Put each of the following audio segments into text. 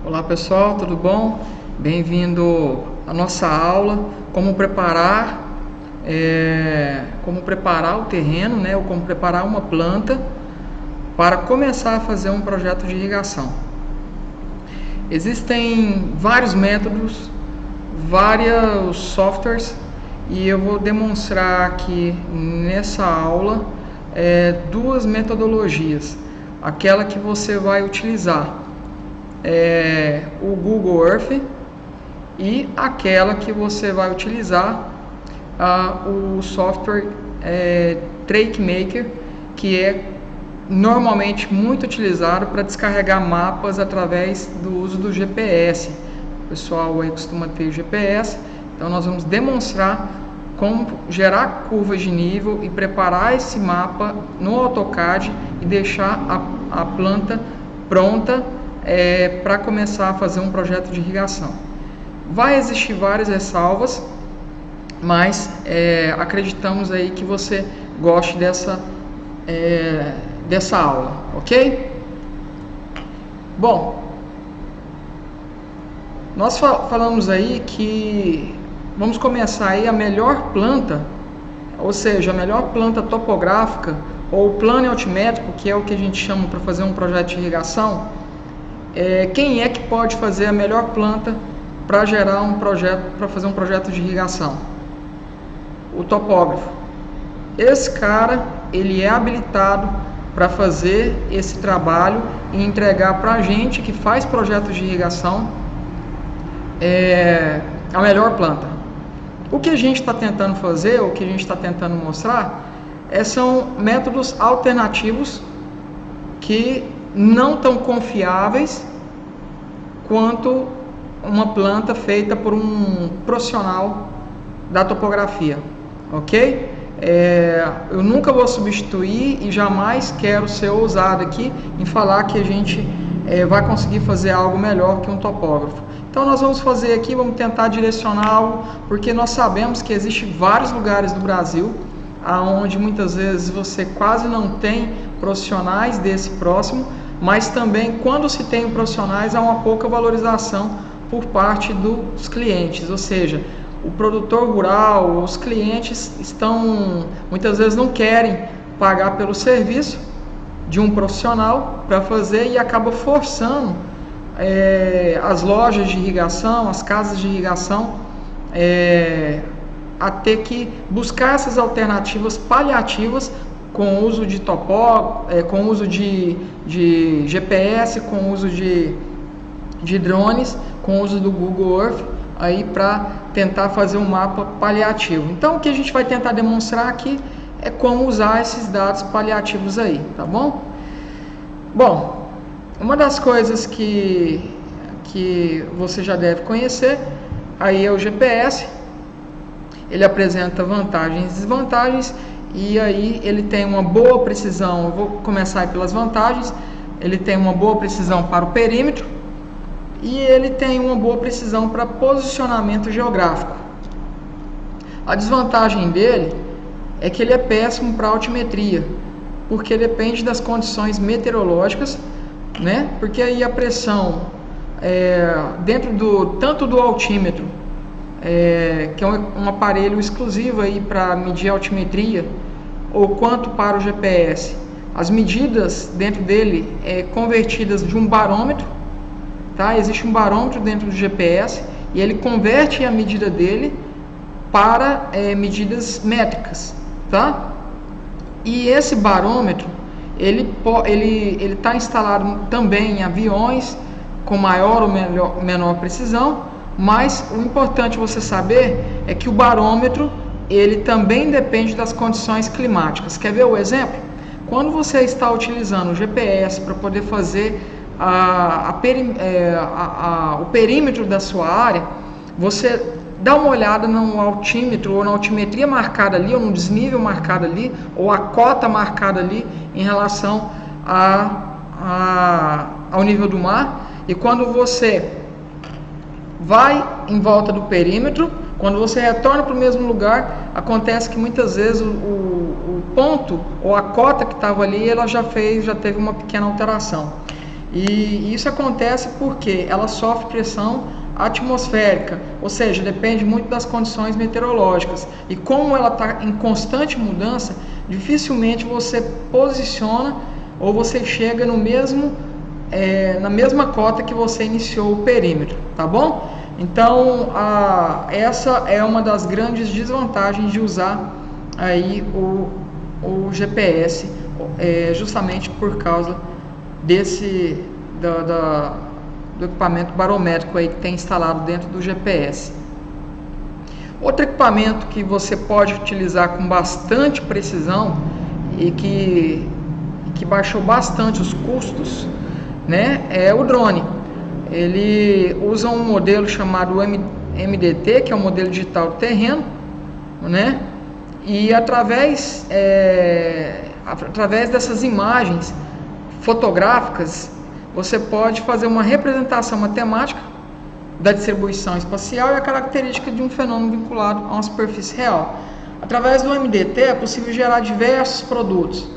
Olá pessoal, tudo bom? Bem-vindo à nossa aula como preparar o terreno, né, ou como preparar uma planta para começar a fazer um projeto de irrigação. Existem vários métodos, vários softwares e eu vou demonstrar aqui nessa aula duas metodologias. Aquela que você vai utilizar o Google Earth e aquela que você vai utilizar o software TrackMaker, que é normalmente muito utilizado para descarregar mapas através do uso do GPS. O pessoal aí costuma ter GPS, então nós vamos demonstrar como gerar curvas de nível e preparar esse mapa no AutoCAD e deixar a planta pronta para começar a fazer um projeto de irrigação. Vai existir várias ressalvas, mas acreditamos aí que você goste dessa aula, ok? Bom, nós falamos aí que vamos começar aí a melhor planta, ou seja, a melhor planta topográfica ou plano altimétrico, que é o que a gente chama para fazer um projeto de irrigação. Quem é que pode fazer a melhor planta para gerar um projeto, para fazer um projeto de irrigação? O topógrafo. Esse cara, ele é habilitado para fazer esse trabalho e entregar para a gente que faz projetos de irrigação a melhor planta. O que a gente está tentando fazer, o que a gente está tentando mostrar, são métodos alternativos que não tão confiáveis quanto uma planta feita por um profissional da topografia, ok? Eu nunca vou substituir e jamais quero ser ousado aqui em falar que a gente vai conseguir fazer algo melhor que um topógrafo. Então nós vamos fazer aqui, vamos tentar direcionar algo, porque nós sabemos que existem vários lugares do Brasil onde muitas vezes você quase não tem profissionais desse próximo, mas também quando se tem profissionais há uma pouca valorização por parte dos clientes, ou seja, o produtor rural, os clientes muitas vezes não querem pagar pelo serviço de um profissional para fazer e acaba forçando as lojas de irrigação, as casas de irrigação a ter que buscar essas alternativas paliativas com o uso de com o uso de GPS, com o uso de drones, com o uso do Google Earth aí para tentar fazer um mapa paliativo. Então o que a gente vai tentar demonstrar aqui é como usar esses dados paliativos aí, tá bom? Bom, uma das coisas que você já deve conhecer aí é o GPS. Ele apresenta vantagens e desvantagens e aí ele tem uma boa precisão. Eu vou começar aí pelas vantagens. Ele tem uma boa precisão para o perímetro e ele tem uma boa precisão para posicionamento geográfico. A desvantagem dele é que ele é péssimo para altimetria, porque depende das condições meteorológicas, né? Porque aí a pressão dentro tanto do altímetro, que é um aparelho exclusivo aí para medir altimetria, ou quanto para o GPS, as medidas dentro dele convertidas de um barômetro, tá? Existe um barômetro dentro do GPS e ele converte a medida dele para medidas métricas, tá? E esse barômetro ele está instalado também em aviões com maior ou menor precisão, mas o importante você saber é que o barômetro ele também depende das condições climáticas. Quer ver o exemplo? Quando você está utilizando o GPS para poder fazer o perímetro da sua área, você dá uma olhada no altímetro ou na altimetria marcada ali, ou no desnível marcado ali, ou a cota marcada ali em relação ao nível do mar. E quando você vai em volta do perímetro, quando você retorna para o mesmo lugar, acontece que muitas vezes o ponto ou a cota que estava ali, ela já teve uma pequena alteração. E isso acontece porque ela sofre pressão atmosférica, ou seja, depende muito das condições meteorológicas. E como ela está em constante mudança, dificilmente você posiciona ou você chega no mesmo, na mesma cota que você iniciou o perímetro, tá bom? Então, essa é uma das grandes desvantagens de usar aí o GPS, justamente por causa do equipamento barométrico aí que tem instalado dentro do GPS. Outro equipamento que você pode utilizar com bastante precisão e que baixou bastante os custos, né, é o drone. Ele usa um modelo chamado MDT, que é o modelo digital do terreno, né, e através dessas imagens fotográficas, você pode fazer uma representação matemática da distribuição espacial e a característica de um fenômeno vinculado a uma superfície real. Através do MDT é possível gerar diversos produtos,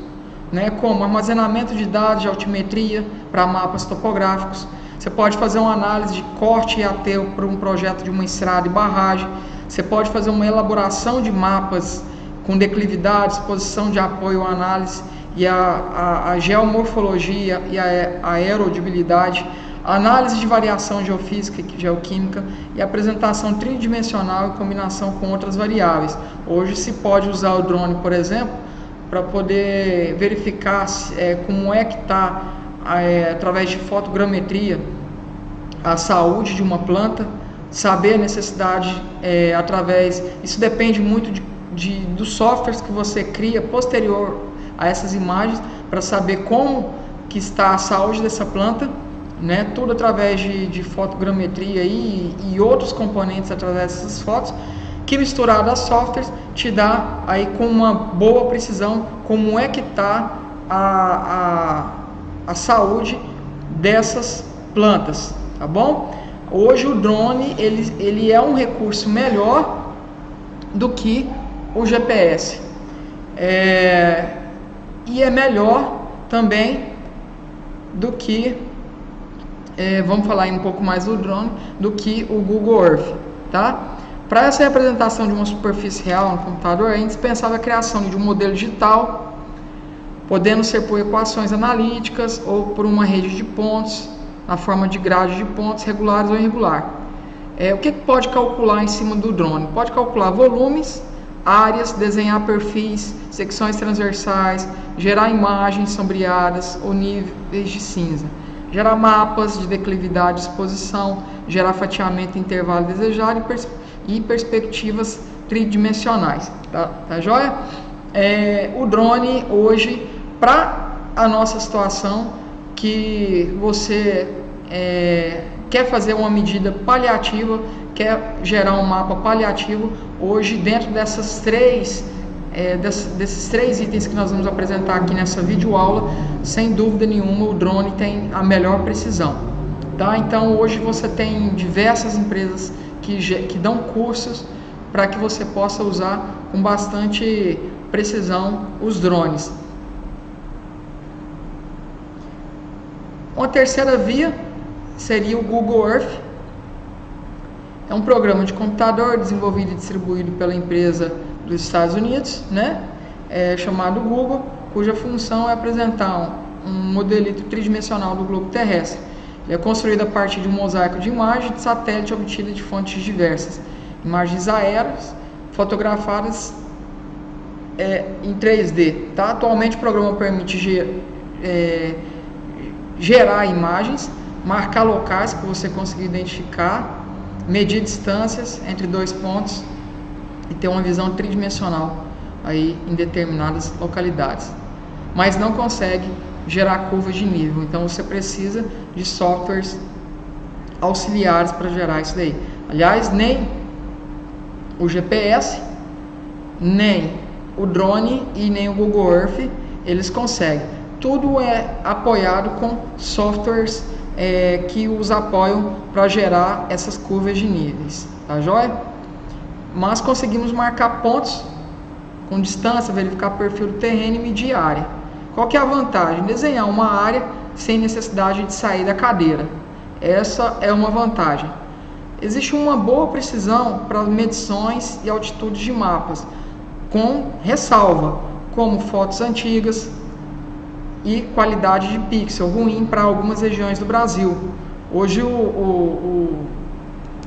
né, como armazenamento de dados de altimetria para mapas topográficos. Você pode fazer uma análise de corte e aterro para um projeto de uma estrada e barragem. Você pode fazer uma elaboração de mapas com declividades, posição de apoio à análise e a geomorfologia e a aerodibilidade, análise de variação geofísica e geoquímica e apresentação tridimensional e combinação com outras variáveis. Hoje se pode usar o drone, por exemplo, para poder verificar como é que está, através de fotogrametria, a saúde de uma planta, saber a necessidade isso depende muito dos softwares que você cria posterior a essas imagens, para saber como que está a saúde dessa planta, né? Tudo através de fotogrametria e outros componentes através dessas fotos, que misturado a softwares te dá aí com uma boa precisão como é que está a saúde dessas plantas, tá bom? Hoje o drone ele é um recurso melhor do que o GPS, e é melhor também do que, vamos falar aí um pouco mais do drone, do que o Google Earth, tá? Para essa representação de uma superfície real no computador, é indispensável a criação de um modelo digital, podendo ser por equações analíticas ou por uma rede de pontos, na forma de grade de pontos regulares ou irregular. O que pode calcular em cima do drone? Pode calcular volumes, áreas, desenhar perfis, secções transversais, gerar imagens sombreadas ou níveis de cinza, gerar mapas de declividade e exposição, gerar fatiamento e intervalo desejado e perspectivas tridimensionais, tá joia? O drone hoje, para a nossa situação, que você quer fazer uma medida paliativa, quer gerar um mapa paliativo, hoje dentro desses três itens que nós vamos apresentar aqui nessa videoaula, sem dúvida nenhuma o drone tem a melhor precisão, tá? Então hoje você tem diversas empresas que dão cursos para que você possa usar com bastante precisão os drones. Uma terceira via seria o Google Earth. É um programa de computador desenvolvido e distribuído pela empresa dos Estados Unidos, né? Chamado Google, cuja função é apresentar um modelito tridimensional do globo terrestre. Ele é construído a partir de um mosaico de imagens de satélite obtida de fontes diversas, imagens aéreas fotografadas em 3D. Tá? Atualmente o programa permite gerar imagens, marcar locais que você conseguir identificar, medir distâncias entre dois pontos e ter uma visão tridimensional aí em determinadas localidades, mas não consegue gerar curvas de nível. Então você precisa de softwares auxiliares para gerar isso daí. Aliás, nem o GPS, nem o drone e nem o Google Earth eles conseguem. Tudo é apoiado com softwares que os apoiam para gerar essas curvas de níveis, tá joia? Mas conseguimos marcar pontos com distância, verificar perfil do terreno e medir área. Qual que é a vantagem? Desenhar uma área sem necessidade de sair da cadeira. Essa é uma vantagem. Existe uma boa precisão para medições e altitudes de mapas, com ressalva, como fotos antigas e qualidade de pixel ruim para algumas regiões do Brasil. Hoje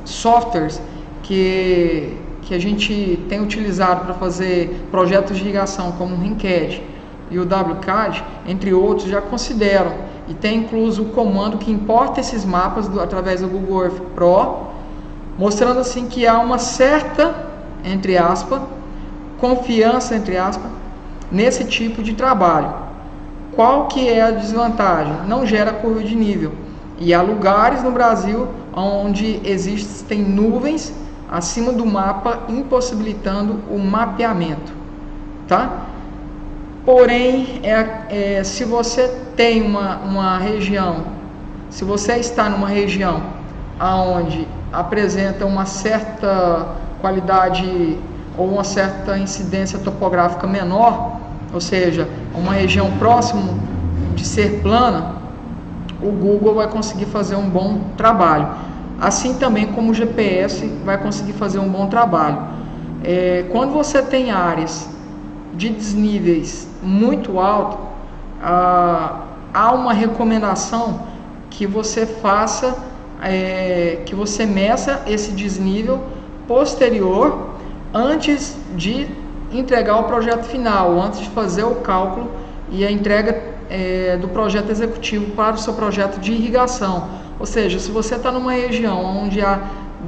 softwares que a gente tem utilizado para fazer projetos de irrigação, como o RINCAD e o WCAD, entre outros, já consideram, e tem incluso o comando que importa esses mapas através do Google Earth Pro, mostrando assim que há uma certa, entre aspas, confiança, entre aspas, nesse tipo de trabalho. Qual que é a desvantagem? Não gera curva de nível. E há lugares no Brasil onde existem nuvens acima do mapa, impossibilitando o mapeamento, tá? Porém, se você tem uma região, se você está numa região onde apresenta uma certa qualidade ou uma certa incidência topográfica menor, ou seja, uma região próxima de ser plana, o Google vai conseguir fazer um bom trabalho. Assim também como o GPS vai conseguir fazer um bom trabalho. Quando você tem áreas de desníveis muito altos, há uma recomendação que você faça, que você meça esse desnível posterior antes de entregar o projeto final, antes de fazer o cálculo e a entrega do projeto executivo para o seu projeto de irrigação. Ou seja, se você está numa região onde há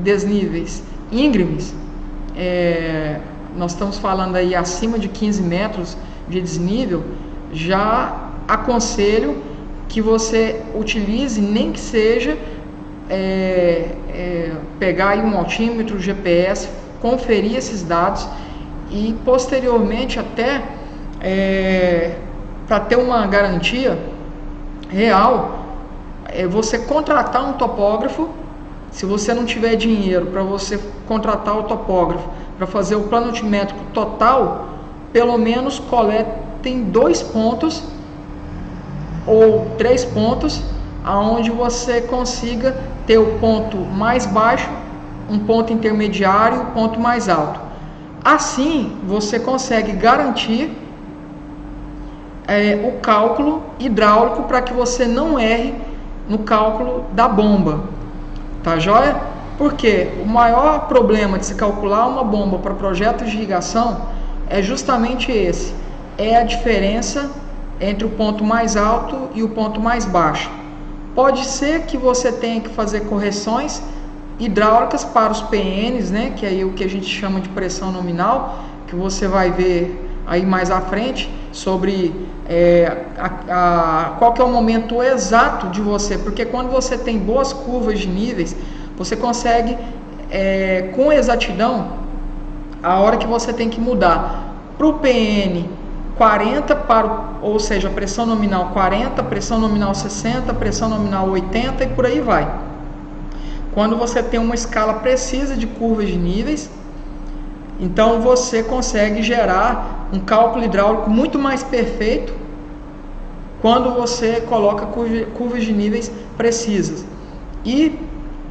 desníveis íngremes, nós estamos falando aí acima de 15 metros de desnível, já aconselho que você utilize, nem que seja pegar aí um altímetro, GPS, conferir esses dados e posteriormente até para ter uma garantia real, você contratar um topógrafo. Se você não tiver dinheiro para você contratar o topógrafo para fazer o plano altimétrico total, pelo menos coletem 2 pontos ou 3 pontos, aonde você consiga ter o ponto mais baixo, um ponto intermediário e um ponto mais alto. Assim você consegue garantir o cálculo hidráulico para que você não erre no cálculo da bomba, tá joia? Porque o maior problema de se calcular uma bomba para projetos de irrigação é justamente esse, é a diferença entre o ponto mais alto e o ponto mais baixo. Pode ser que você tenha que fazer correções hidráulicas para os PNs, né, que é o que a gente chama de pressão nominal, que você vai ver aí mais à frente, sobre qual que é o momento exato de você, porque quando você tem boas curvas de níveis, você consegue com exatidão a hora que você tem que mudar para o PN 40, ou seja, pressão nominal 40, pressão nominal 60, pressão nominal 80 e por aí vai. Quando você tem uma escala precisa de curvas de níveis, então você consegue gerar um cálculo hidráulico muito mais perfeito quando você coloca curvas de níveis precisas. E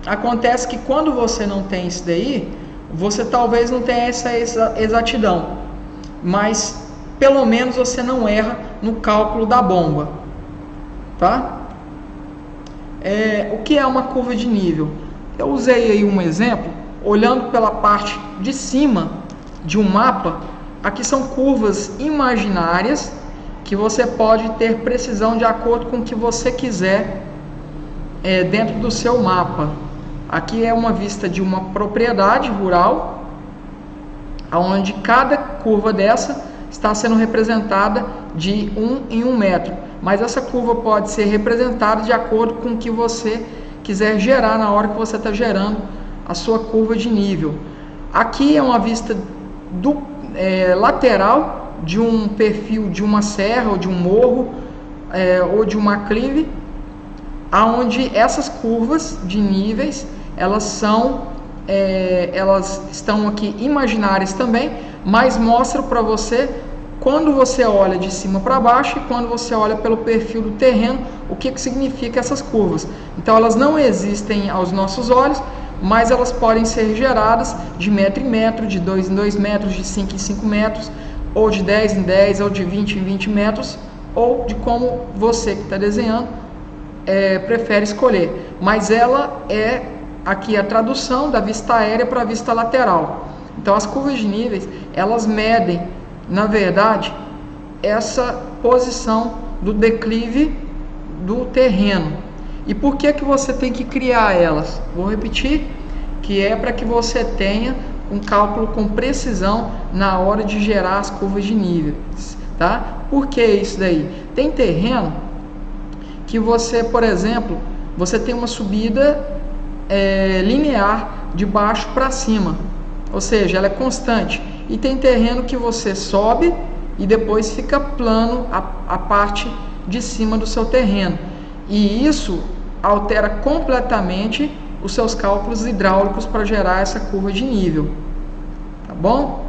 acontece que quando você não tem isso daí, você talvez não tenha essa exatidão, mas pelo menos você não erra no cálculo da bomba, tá? O que é uma curva de nível? Eu usei aí um exemplo, olhando pela parte de cima de um mapa. Aqui são curvas imaginárias que você pode ter precisão de acordo com o que você quiser dentro do seu mapa. Aqui é uma vista de uma propriedade rural, onde cada curva dessa está sendo representada de 1 em 1 metro. Mas essa curva pode ser representada de acordo com o que você quiser gerar na hora que você está gerando a sua curva de nível. Aqui é uma vista lateral de um perfil de uma serra ou de um morro ou de um aclive, aonde essas curvas de níveis elas estão aqui imaginárias também, mas mostram para você quando você olha de cima para baixo e quando você olha pelo perfil do terreno, o que significa essas curvas. Então elas não existem aos nossos olhos, mas elas podem ser geradas de metro em metro, de 2 em 2 metros, de 5 em 5 metros, ou de 10 em 10, ou de 20 em 20 metros, ou de como você que está desenhando prefere escolher. Mas ela é aqui a tradução da vista aérea para a vista lateral. Então as curvas de níveis, elas medem, na verdade, essa posição do declive do terreno. E por que você tem que criar elas? Vou repetir, que é para que você tenha um cálculo com precisão na hora de gerar as curvas de níveis, tá? Por que isso daí? Tem terreno que você, por exemplo, você tem uma subida linear de baixo para cima, ou seja, ela é constante. E tem terreno que você sobe e depois fica plano a parte de cima do seu terreno. E isso altera completamente os seus cálculos hidráulicos para gerar essa curva de nível. Tá bom?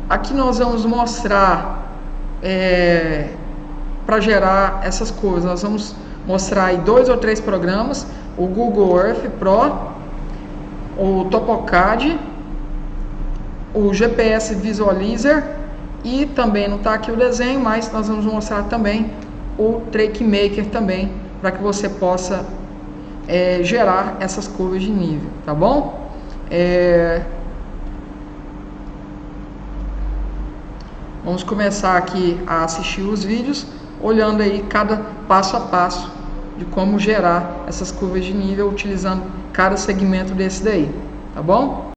Aqui nós vamos mostrar, para gerar essas curvas, nós vamos mostrar aí 2 ou 3 programas, o Google Earth Pro, o Topocad, o GPS Visualizer, e também não está aqui o desenho, mas nós vamos mostrar também o TrackMaker também, para que você possa gerar essas curvas de nível, tá bom? Vamos começar aqui a assistir os vídeos, olhando aí cada passo a passo de como gerar essas curvas de nível utilizando cada segmento desse daí, tá bom?